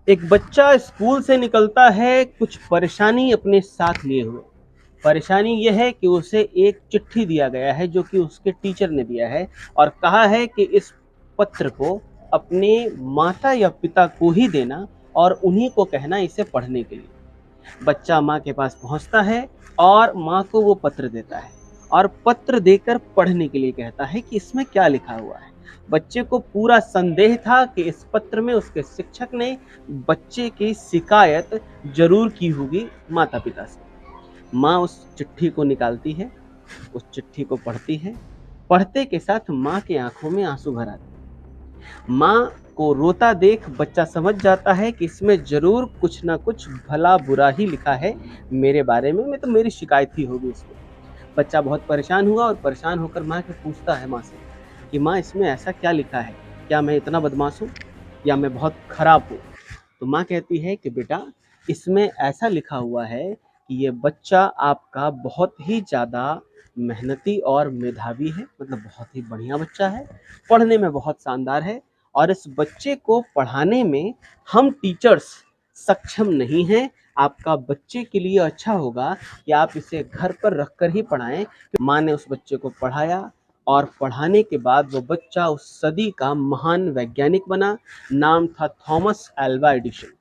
एक बच्चा स्कूल से निकलता है कुछ परेशानी अपने साथ लिए हुए। परेशानी यह है कि उसे एक चिट्ठी दिया गया है जो कि उसके टीचर ने दिया है और कहा है कि इस पत्र को अपने माता या पिता को ही देना और उन्हीं को कहना इसे पढ़ने के लिए। बच्चा माँ के पास पहुँचता है और माँ को वो पत्र देता है और पत्र देकर पढ़ने के लिए कहता है कि इसमें क्या लिखा हुआ है। बच्चे को पूरा संदेह था कि इस पत्र में उसके शिक्षक ने बच्चे की शिकायत जरूर की होगी माता पिता से। माँ उस चिट्ठी को निकालती है, उस चिट्ठी को पढ़ती है। पढ़ते के साथ माँ की आंखों में आंसू भर आते हैं। माँ को रोता देख बच्चा समझ जाता है कि इसमें जरूर कुछ ना कुछ भला बुरा ही लिखा है मेरे बारे में तो मेरी शिकायत ही होगी इसमें। बच्चा बहुत परेशान हुआ और परेशान होकर माँ से पूछता है माँ से कि माँ इसमें ऐसा क्या लिखा है? क्या मैं इतना बदमाश हूँ या मैं बहुत खराब हूँ? तो माँ कहती है कि बेटा इसमें ऐसा लिखा हुआ है कि ये बच्चा आपका बहुत ही ज़्यादा मेहनती और मेधावी है, मतलब बहुत ही बढ़िया बच्चा है, पढ़ने में बहुत शानदार है और इस बच्चे को पढ़ाने में हम टीचर्स सक्षम नहीं हैं। आपका बच्चे के लिए अच्छा होगा कि आप इसे घर पर रखकर ही पढ़ाएं। माँ ने उस बच्चे को पढ़ाया और पढ़ाने के बाद वो बच्चा उस सदी का महान वैज्ञानिक बना। नाम था थॉमस अल्वा एडिशन।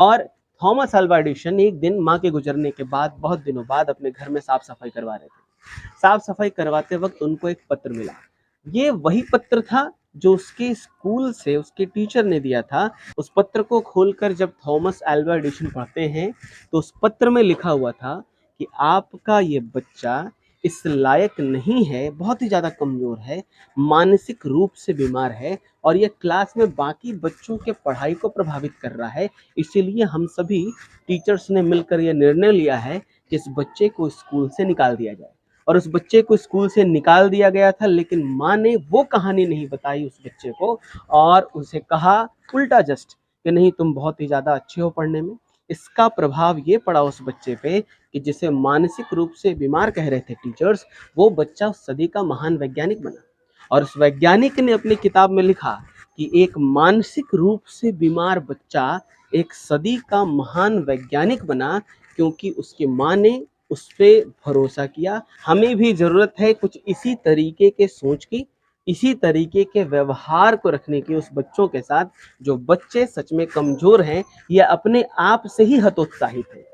और थॉमस अल्वा एडिशन एक दिन माँ के गुजरने के बाद बहुत दिनों बाद अपने घर में साफ सफाई करवा रहे थे। साफ सफाई करवाते वक्त उनको एक पत्र मिला। ये वही पत्र था जो उसके स्कूल से उसके टीचर ने दिया था। उस पत्र को खोलकर जब थॉमस अल्वा एडिशन पढ़ते हैं तो उस पत्र में लिखा हुआ था कि आपका ये बच्चा इस लायक नहीं है, बहुत ही ज़्यादा कमज़ोर है, मानसिक रूप से बीमार है और ये क्लास में बाकी बच्चों के पढ़ाई को प्रभावित कर रहा है। इसीलिए हम सभी टीचर्स ने मिलकर ये निर्णय लिया है कि इस बच्चे को स्कूल से निकाल दिया जाए। और उस बच्चे को स्कूल से निकाल दिया गया था, लेकिन माँ ने वो कहानी नहीं बताई उस बच्चे को और उसे कहा उल्टा जस्ट कि नहीं तुम बहुत ही ज़्यादा अच्छे हो पढ़ने में। इसका प्रभाव ये पड़ा उस बच्चे पे कि जिसे मानसिक रूप से बीमार कह रहे थे टीचर्स, वो बच्चा उस सदी का महान वैज्ञानिक बना। और उस वैज्ञानिक ने अपनी किताब में लिखा कि एक मानसिक रूप से बीमार बच्चा एक सदी का महान वैज्ञानिक बना क्योंकि उसकी माँ ने उस पर भरोसा किया। हमें भी ज़रूरत है कुछ इसी तरीके के सोच की, इसी तरीके के व्यवहार को रखने की उस बच्चों के साथ जो बच्चे सच में कमज़ोर हैं या अपने आप से ही हतोत्साहित हैं।